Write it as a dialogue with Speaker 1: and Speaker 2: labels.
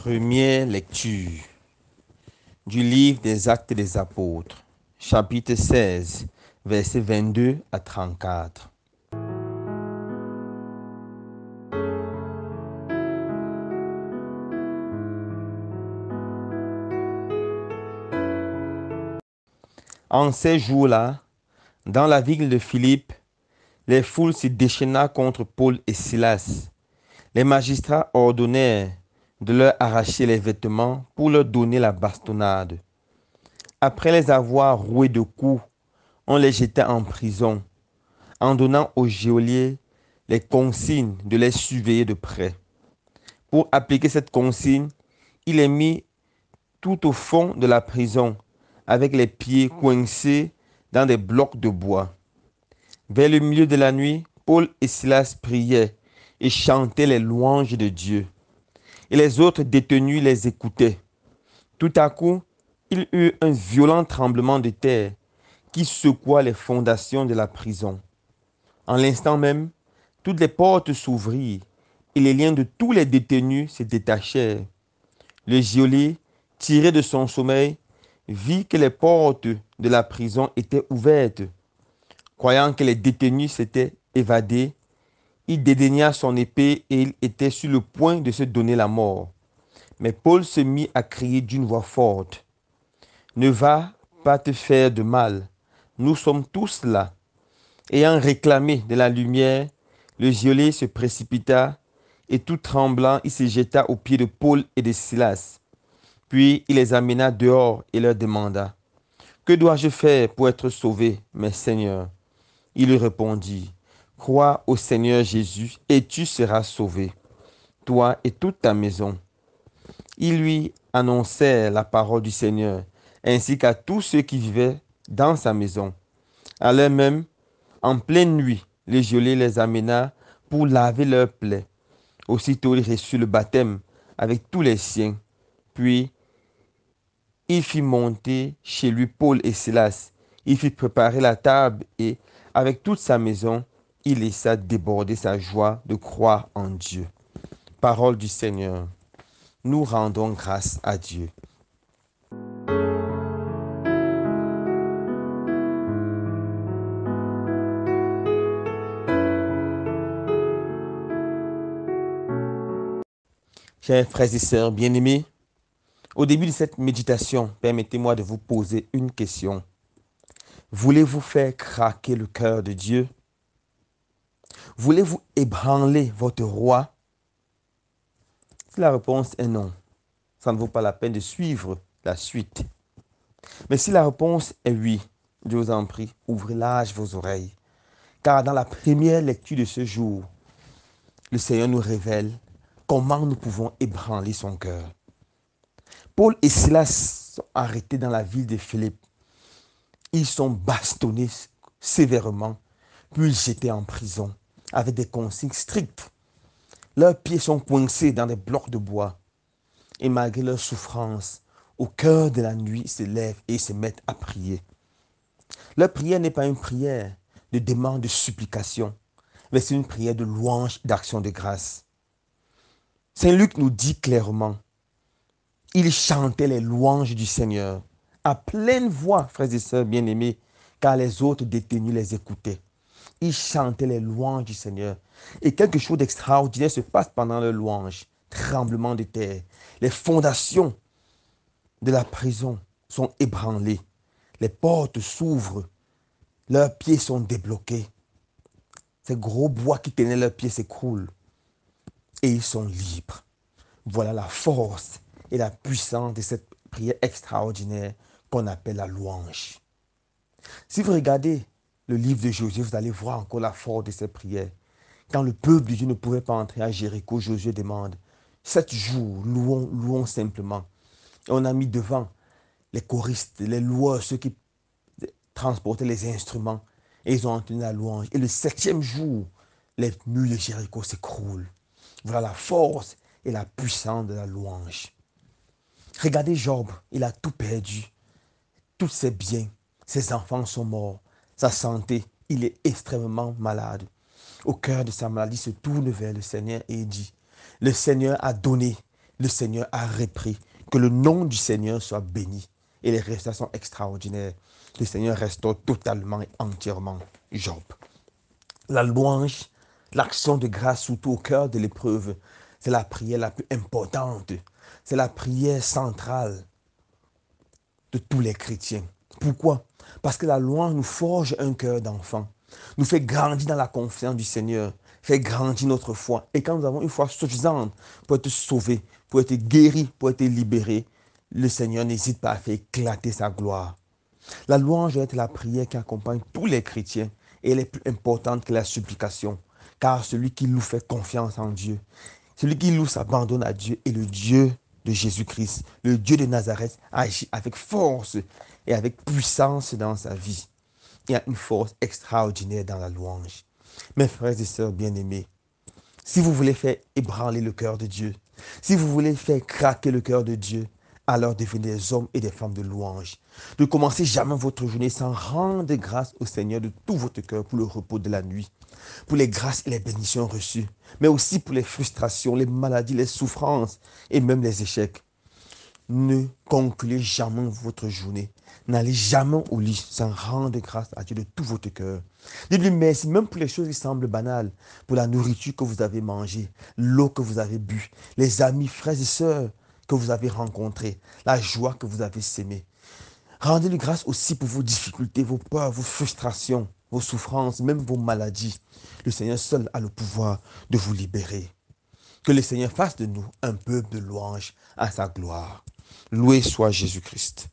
Speaker 1: Première lecture du livre des Actes des Apôtres, chapitre 16, versets 22 à 34. En ces jours-là, dans la ville de Philippe, les foules se déchaîna contre Paul et Silas. Les magistrats ordonnèrent de leur arracher les vêtements pour leur donner la bastonnade. Après les avoir roués de coups, on les jeta en prison, en donnant aux geôliers les consignes de les surveiller de près. Pour appliquer cette consigne, il les mit tout au fond de la prison, avec les pieds coincés dans des blocs de bois. Vers le milieu de la nuit, Paul et Silas priaient et chantaient les louanges de Dieu. Et les autres détenus les écoutaient. Tout à coup, il y eut un violent tremblement de terre qui secoua les fondations de la prison. En l'instant même, toutes les portes s'ouvrirent et les liens de tous les détenus se détachèrent. Le geôlier, tiré de son sommeil, vit que les portes de la prison étaient ouvertes. Croyant que les détenus s'étaient évadés, il dédaigna son épée et il était sur le point de se donner la mort. Mais Paul se mit à crier d'une voix forte: « Ne va pas te faire de mal, nous sommes tous là. » Ayant réclamé de la lumière, le geôlier se précipita et tout tremblant, il se jeta aux pieds de Paul et de Silas. Puis il les amena dehors et leur demanda: « Que dois-je faire pour être sauvé, mes seigneurs ?» Il lui répondit: « Crois au Seigneur Jésus et tu seras sauvé, toi et toute ta maison. » Ils lui annoncèrent la parole du Seigneur, ainsi qu'à tous ceux qui vivaient dans sa maison. À l'heure même, en pleine nuit, le geôlier les amena pour laver leurs plaies. Aussitôt, il reçut le baptême avec tous les siens. Puis, il fit monter chez lui Paul et Silas. Il fit préparer la table et, avec toute sa maison, il laissa déborder sa joie de croire en Dieu. Parole du Seigneur. Nous rendons grâce à Dieu. Chers frères et sœurs bien-aimés, au début de cette méditation, permettez-moi de vous poser une question. Voulez-vous faire craquer le cœur de Dieu? Voulez-vous ébranler votre roi? Si la réponse est non, ça ne vaut pas la peine de suivre la suite. Mais si la réponse est oui, je vous en prie, ouvrez large vos oreilles. Car dans la première lecture de ce jour, le Seigneur nous révèle comment nous pouvons ébranler son cœur. Paul et Silas sont arrêtés dans la ville de Philippe. Ils sont bastonnés sévèrement, puis jetés en prison avec des consignes strictes. Leurs pieds sont coincés dans des blocs de bois. Et malgré leur souffrance, au cœur de la nuit, ils se lèvent et se mettent à prier. Leur prière n'est pas une prière de demande, de supplication, mais c'est une prière de louange, d'action de grâce. Saint Luc nous dit clairement: ils chantaient les louanges du Seigneur à pleine voix, frères et sœurs bien-aimés, car les autres détenus les écoutaient. Ils chantaient les louanges du Seigneur. Et quelque chose d'extraordinaire se passe pendant leur louange. Tremblement de terre. Les fondations de la prison sont ébranlées. Les portes s'ouvrent. Leurs pieds sont débloqués. Ces gros bois qui tenaient leurs pieds s'écroulent. Et ils sont libres. Voilà la force et la puissance de cette prière extraordinaire qu'on appelle la louange. Si vous regardez le livre de Josué, vous allez voir encore la force de cette prière. Quand le peuple de Dieu ne pouvait pas entrer à Jéricho, Josué demande: 7 jours, louons simplement. Et on a mis devant les choristes, les loueurs, ceux qui transportaient les instruments. Et ils ont entendu la louange. Et le 7e jour, les murs de Jéricho s'écroulent. Voilà la force et la puissance de la louange. Regardez Job, il a tout perdu. Tous ses biens, ses enfants sont morts. Sa santé, il est extrêmement malade. Au cœur de sa maladie, il se tourne vers le Seigneur et il dit: le Seigneur a donné, Le Seigneur a repris. Que le nom du Seigneur soit béni. Et les résultats sont extraordinaires. Le Seigneur restaure totalement et entièrement Job. La louange, l'action de grâce, surtout au cœur de l'épreuve, c'est la prière la plus importante. C'est la prière centrale de tous les chrétiens. Pourquoi? Parce que la louange nous forge un cœur d'enfant, nous fait grandir dans la confiance du Seigneur, fait grandir notre foi. Et quand nous avons une foi suffisante pour être sauvés, pour être guéris, pour être libérés, le Seigneur n'hésite pas à faire éclater sa gloire. La louange doit être la prière qui accompagne tous les chrétiens et elle est plus importante que la supplication. Car celui qui loue fait confiance en Dieu. Celui qui loue s'abandonne à Dieu et le Dieu de Jésus-Christ, le Dieu de Nazareth, agit avec force et avec puissance dans sa vie. Il y a une force extraordinaire dans la louange. Mes frères et sœurs bien-aimés, si vous voulez faire ébranler le cœur de Dieu, si vous voulez faire craquer le cœur de Dieu, alors devenez des hommes et des femmes de louange. Ne commencez jamais votre journée sans rendre grâce au Seigneur de tout votre cœur pour le repos de la nuit, pour les grâces et les bénédictions reçues, mais aussi pour les frustrations, les maladies, les souffrances et même les échecs. Ne concluez jamais votre journée. N'allez jamais au lit sans rendre grâce à Dieu de tout votre cœur. Dites-lui merci, même pour les choses qui semblent banales, pour la nourriture que vous avez mangée, l'eau que vous avez bu, les amis, frères et sœurs que vous avez rencontrés, la joie que vous avez sémée. Rendez-lui grâce aussi pour vos difficultés, vos peurs, vos frustrations, vos souffrances, même vos maladies. Le Seigneur seul a le pouvoir de vous libérer. Que le Seigneur fasse de nous un peuple de louange à sa gloire. Loué soit Jésus-Christ.